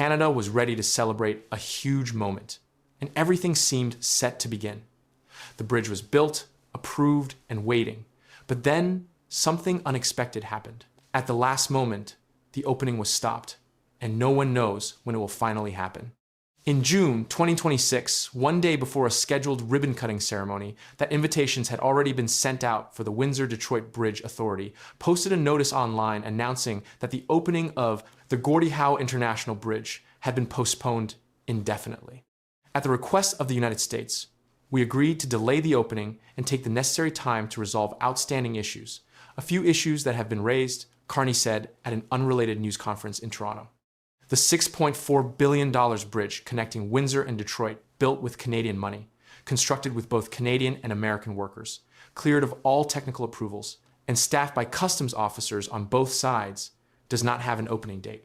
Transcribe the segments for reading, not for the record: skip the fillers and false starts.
Canada was ready to celebrate a huge moment, and everything seemed set to begin. The bridge was built, approved, and waiting, but then something unexpected happened. At the last moment, the opening was stopped, and no one knows when it will finally happen. In June 2026, one day before a scheduled ribbon-cutting ceremony that invitations had already been sent out for the Windsor-Detroit Bridge Authority, posted a notice online announcing that the opening of the Gordie Howe International Bridge had been postponed indefinitely. At the request of the United States, we agreed to delay the opening and take the necessary time to resolve outstanding issues, a few issues that have been raised, Carney said at an unrelated news conference in Toronto. The $6.4 billion bridge connecting Windsor and Detroit, built with Canadian money, constructed with both Canadian and American workers, cleared of all technical approvals, and staffed by customs officers on both sides, does not have an opening date.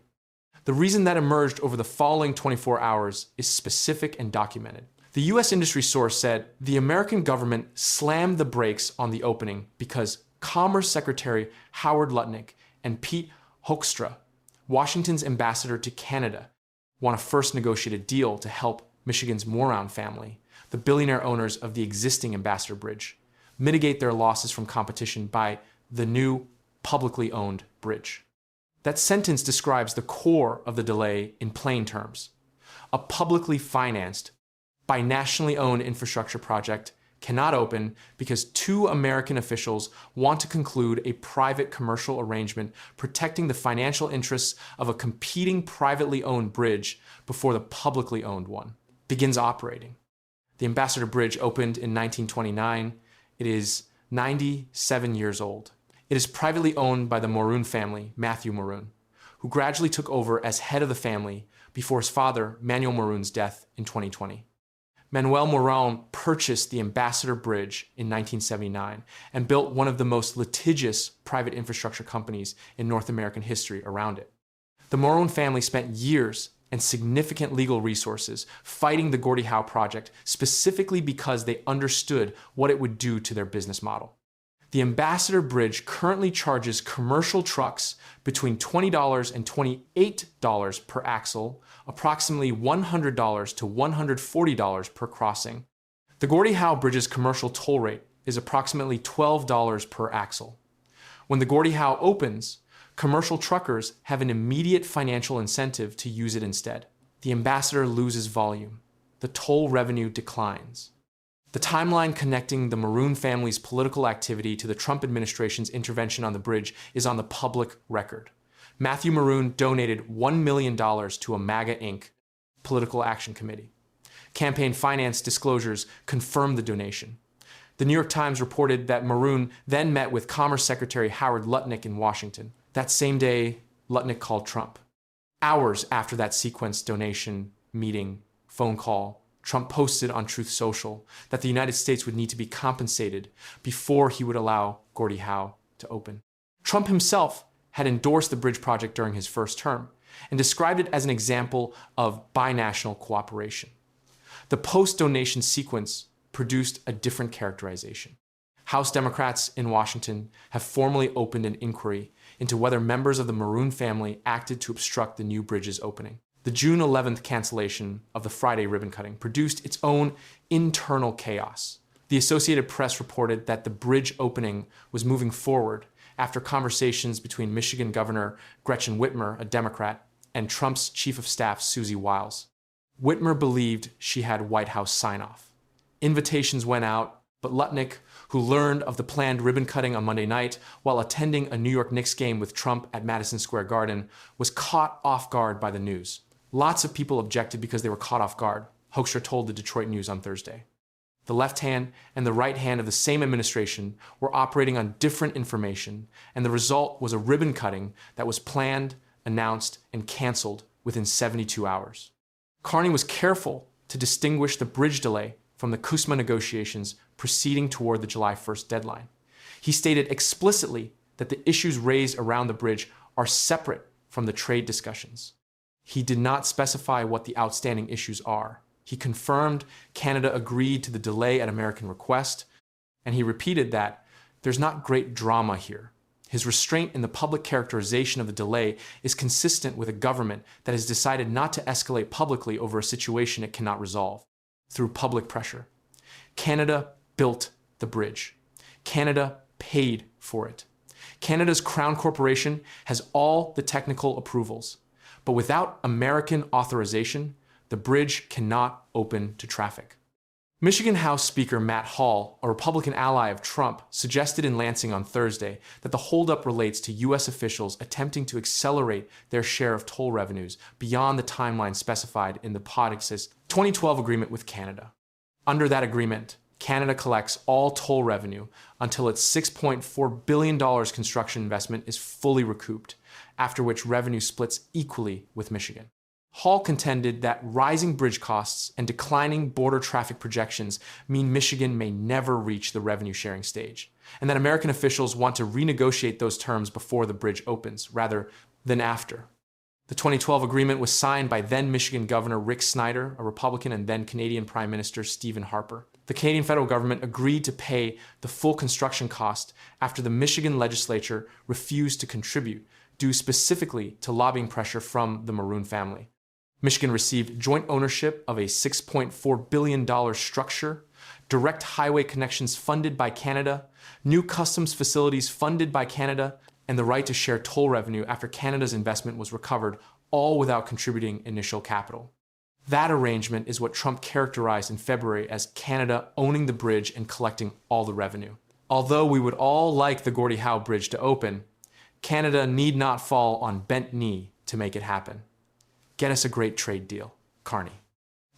The reason that emerged over the following 24 hours is specific and documented. The U.S. industry source said the American government slammed the brakes on the opening because Commerce Secretary Howard Lutnick and Pete Hoekstra, Washington's ambassador to Canada, want to first negotiate a deal to help Michigan's Moran family, the billionaire owners of the existing Ambassador Bridge, mitigate their losses from competition by the new publicly owned bridge. That sentence describes the core of the delay in plain terms. A publicly financed, binationally owned infrastructure project cannot open because two American officials want to conclude a private commercial arrangement protecting the financial interests of a competing privately owned bridge before the publicly owned one begins operating. The Ambassador Bridge opened in 1929. It is 97 years old. It is privately owned by the Maroon family, Matthew Maroon, who gradually took over as head of the family before his father, Manuel Maroon's death in 2020. Manuel Moran purchased the Ambassador Bridge in 1979 and built one of the most litigious private infrastructure companies in North American history around it. The Moran family spent years and significant legal resources fighting the Gordie Howe project specifically because they understood what it would do to their business model. The Ambassador Bridge currently charges commercial trucks between $20 and $28 per axle, approximately $100 to $140 per crossing. The Gordie Howe Bridge's commercial toll rate is approximately $12 per axle. When the Gordie Howe opens, commercial truckers have an immediate financial incentive to use it instead. The Ambassador loses volume. The toll revenue declines. The timeline connecting the Maroon family's political activity to the Trump administration's intervention on the bridge is on the public record. Matthew Maroon donated $1 million to a MAGA Inc. political action committee. Campaign finance disclosures confirmed the donation. The New York Times reported that Maroon then met with Commerce Secretary Howard Lutnick in Washington. That same day, Lutnick called Trump. Hours after that sequenced donation, meeting, phone call, Trump posted on Truth Social that the United States would need to be compensated before he would allow Gordie Howe to open. Trump himself had endorsed the bridge project during his first term and described it as an example of binational cooperation. The post-donation sequence produced a different characterization. House Democrats in Washington have formally opened an inquiry into whether members of the Maroon family acted to obstruct the new bridge's opening. The June 11th cancellation of the Friday ribbon cutting produced its own internal chaos. The Associated Press reported that the bridge opening was moving forward after conversations between Michigan Governor Gretchen Whitmer, a Democrat, and Trump's Chief of Staff, Susie Wiles. Whitmer believed she had White House sign-off. Invitations went out, but Lutnick, who learned of the planned ribbon cutting on Monday night while attending a New York Knicks game with Trump at Madison Square Garden, was caught off guard by the news. Lots of people objected because they were caught off guard, Hoekstra told the Detroit News on Thursday. The left hand and the right hand of the same administration were operating on different information, and the result was a ribbon cutting that was planned, announced, and canceled within 72 hours. Carney was careful to distinguish the bridge delay from the CUSMA negotiations proceeding toward the July 1st deadline. He stated explicitly that the issues raised around the bridge are separate from the trade discussions. He did not specify what the outstanding issues are. He confirmed Canada agreed to the delay at American request, and he repeated that there's not great drama here. His restraint in the public characterization of the delay is consistent with a government that has decided not to escalate publicly over a situation it cannot resolve through public pressure. Canada built the bridge. Canada paid for it. Canada's Crown Corporation has all the technical approvals, but without American authorization, the bridge cannot open to traffic. Michigan House Speaker Matt Hall, a Republican ally of Trump, suggested in Lansing on Thursday that the holdup relates to U.S. officials attempting to accelerate their share of toll revenues beyond the timeline specified in the POTUS's 2012 agreement with Canada. Under that agreement, Canada collects all toll revenue until its $6.4 billion construction investment is fully recouped, after which revenue splits equally with Michigan. Hall contended that rising bridge costs and declining border traffic projections mean Michigan may never reach the revenue-sharing stage, and that American officials want to renegotiate those terms before the bridge opens, rather than after. The 2012 agreement was signed by then Michigan Governor Rick Snyder, a Republican, and then Canadian Prime Minister Stephen Harper. The Canadian federal government agreed to pay the full construction cost after the Michigan legislature refused to contribute, due specifically to lobbying pressure from the Maroon family. Michigan received joint ownership of a $6.4 billion structure, direct highway connections funded by Canada, new customs facilities funded by Canada, and the right to share toll revenue after Canada's investment was recovered, all without contributing initial capital. That arrangement is what Trump characterized in February as Canada owning the bridge and collecting all the revenue. Although we would all like the Gordie Howe Bridge to open, Canada need not fall on bent knee to make it happen. Get us a great trade deal, Carney.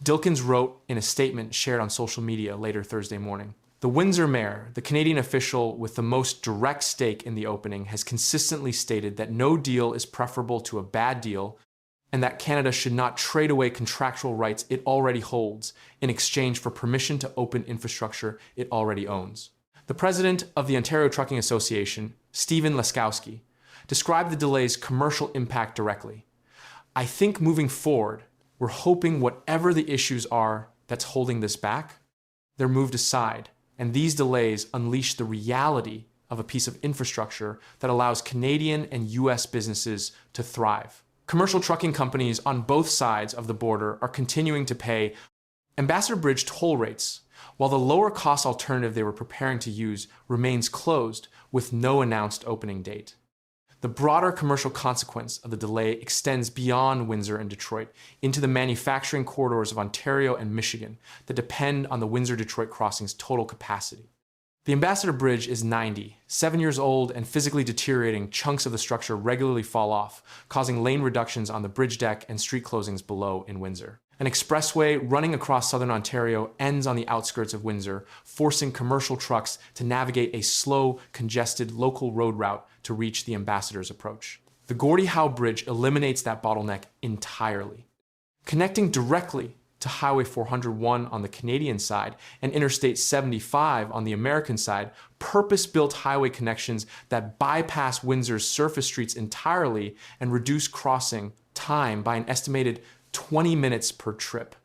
Dilkins wrote in a statement shared on social media later Thursday morning. The Windsor mayor, the Canadian official with the most direct stake in the opening, has consistently stated that no deal is preferable to a bad deal and that Canada should not trade away contractual rights it already holds in exchange for permission to open infrastructure it already owns. The president of the Ontario Trucking Association, Stephen Laskowski, described the delay's commercial impact directly. I think moving forward, we're hoping whatever the issues are that's holding this back, they're moved aside, and these delays unleash the reality of a piece of infrastructure that allows Canadian and U.S. businesses to thrive. Commercial trucking companies on both sides of the border are continuing to pay Ambassador Bridge toll rates, while the lower-cost alternative they were preparing to use remains closed with no announced opening date. The broader commercial consequence of the delay extends beyond Windsor and Detroit into the manufacturing corridors of Ontario and Michigan that depend on the Windsor-Detroit crossing's total capacity. The Ambassador Bridge is 7 years old, and physically deteriorating chunks of the structure regularly fall off, causing lane reductions on the bridge deck and street closings below in Windsor. An expressway running across southern Ontario ends on the outskirts of Windsor, forcing commercial trucks to navigate a slow, congested local road route to reach the Ambassador's approach. The Gordie Howe Bridge eliminates that bottleneck entirely. Connecting directly to Highway 401 on the Canadian side and Interstate 75 on the American side, purpose-built highway connections that bypass Windsor's surface streets entirely and reduce crossing time by an estimated 20 minutes per trip.